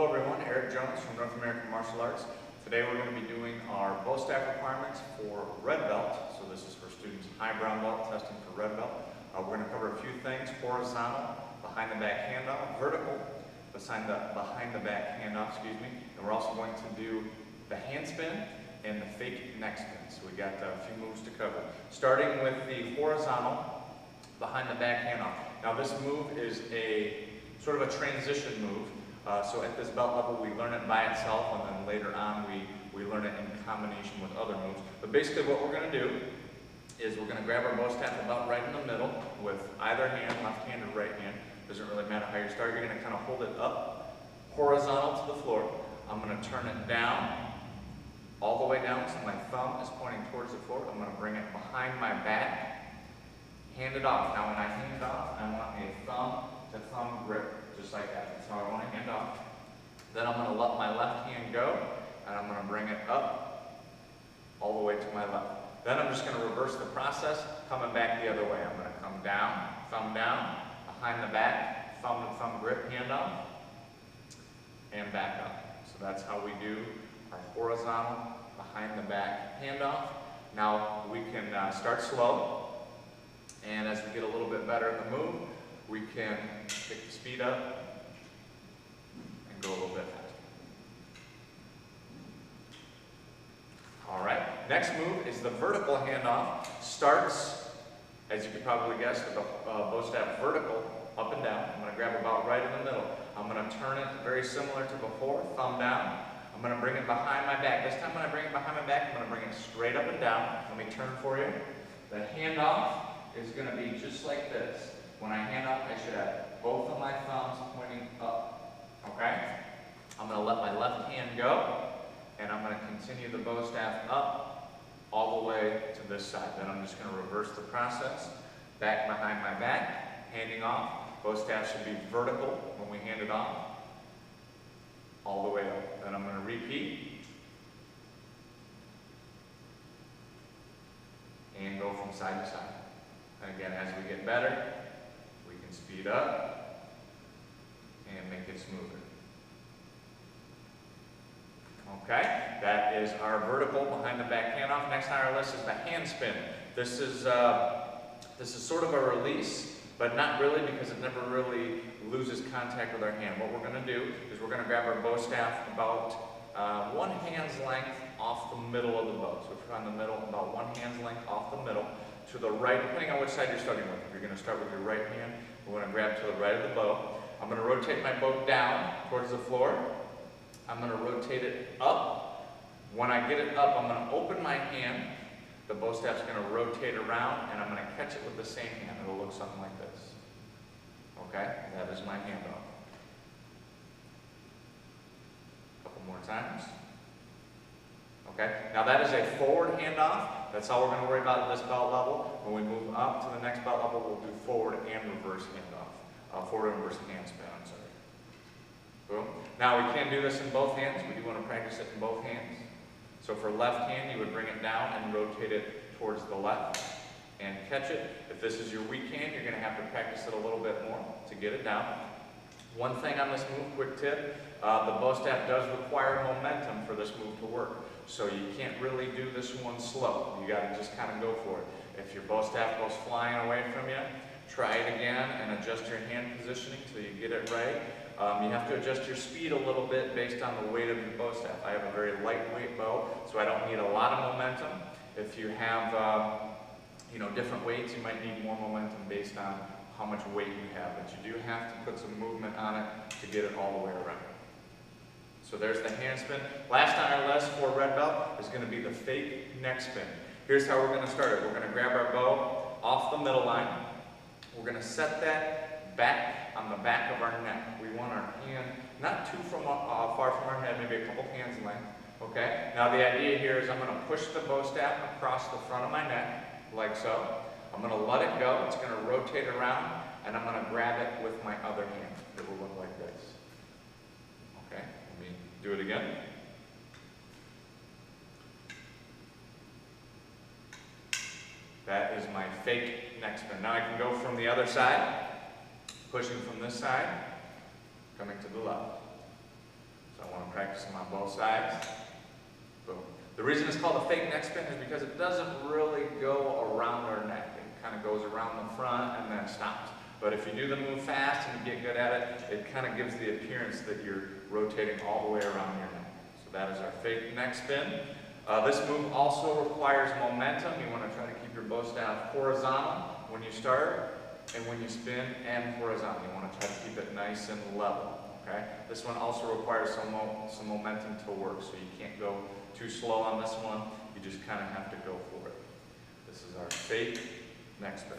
Hello everyone, Eric Jones from North American Martial Arts. Today we're going to be doing our bow staff requirements for red belt. So this is for students high brown belt, testing for red belt. We're going to cover a few things: horizontal, behind the back handoff, vertical, behind the back handoff, and we're also going to do the hand spin and the fake neck spin. So we got a few moves to cover. Starting with the horizontal, behind the back handoff. Now this move is a sort of a transition move. So at this belt level we learn it by itself, and then later on we learn it in combination with other moves. But basically what we're going to do is we're going to grab our bow staff about right in the middle with either hand, left hand or right hand. Doesn't really matter how you start. You're going to kind of hold it up horizontal to the floor. I'm going to turn it down, all the way down, so my thumb is pointing towards the floor. I'm going to bring it behind my back, hand it off. Now when I hand it off, I want a thumb to thumb grip, just like that. That's how I want to hand off. Then I'm going to let my left hand go, and I'm going to bring it up all the way to my left. Then I'm just going to reverse the process, coming back the other way. I'm going to come down, behind the back, thumb to thumb grip, hand off, and back up. So that's how we do our horizontal, behind the back handoff. Now we can start slow, and as we get a little bit better at the move, we can pick the speed up and go a little bit faster. All right, next move is the vertical handoff. Starts, as you could probably guess, with the bow staff vertical, up and down. I'm going to grab about right in the middle. I'm going to turn it very similar to before, thumb down. I'm going to bring it behind my back. This time when I bring it behind my back, I'm going to bring it straight up and down. Let me turn for you. The handoff is going to be just like this. When I hand off, I should have both of my thumbs pointing up, okay? I'm going to let my left hand go, and I'm going to continue the bow staff up all the way to this side. Then I'm just going to reverse the process, back behind my back, handing off. Bow staff should be vertical when we hand it off, all the way up. Then I'm going to repeat, and go from side to side. And again, as we get better, we can speed up and make it smoother. Okay, that is our vertical behind the back handoff. Next on our list is the hand spin. This is sort of a release, but not really, because it never really loses contact with our hand. What we're going to do is we're going to grab our bow staff about one hand's length off the middle of the bow. So if you're on the middle, about one hand's length off the middle. To the right, depending on which side you're starting with. If you're going to start with your right hand, we're going to grab to the right of the bow. I'm going to rotate my bow down towards the floor. I'm going to rotate it up. When I get it up, I'm going to open my hand. The bow staff's going to rotate around, and I'm going to catch it with the same hand. It'll look something like this. Okay? That is my handoff. A couple more times. Okay? Now that is a forward handoff. That's all we're going to worry about at this belt level. When we move up to the next belt level, we'll do forward and reverse handoff. Forward and reverse hand spin, I'm sorry. Boom. Now we can do this in both hands. We do want to practice it in both hands. So for left hand, you would bring it down and rotate it towards the left and catch it. If this is your weak hand, you're going to have to practice it a little bit more to get it down. One thing on this move, quick tip, the bow staff does require momentum for this move to work. So you can't really do this one slow. You got to just kind of go for it. If your bow staff goes flying away from you, try it again and adjust your hand positioning till you get it right. You have to adjust your speed a little bit based on the weight of your bow staff. I have a very lightweight bow, so I don't need a lot of momentum. If you have different weights, you might need more momentum based on how much weight you have. But you do have to put some movement on it to get it all the way around. So there's the hand spin. Last on our list for red belt is going to be the fake neck spin. Here's how we're going to start it. We're going to grab our bow off the middle line. We're going to set that back on the back of our neck. We want our hand not too far from our head, maybe a couple hands length. Okay? Now the idea here is I'm going to push the bow staff across the front of my neck, like so. I'm going to let it go. It's going to rotate around, and I'm going to grab it with my other hand. It will look like this. Okay? Let me do it again. That is my fake neck spin. Now I can go from the other side, pushing from this side, coming to the left. Practice them on both sides. Boom. The reason it's called a fake neck spin is because it doesn't really go around our neck. It kind of goes around the front and then stops. But if you do the move fast and you get good at it, it kind of gives the appearance that you're rotating all the way around your neck. So that is our fake neck spin. This move also requires momentum. You want to try to keep your bow staff horizontal when you start, and when you spin, and horizontal. You want to try to keep it nice and level. Okay? This one also requires some momentum to work, so you can't go too slow on this one. You just kind of have to go for it. This is our fake neck spin.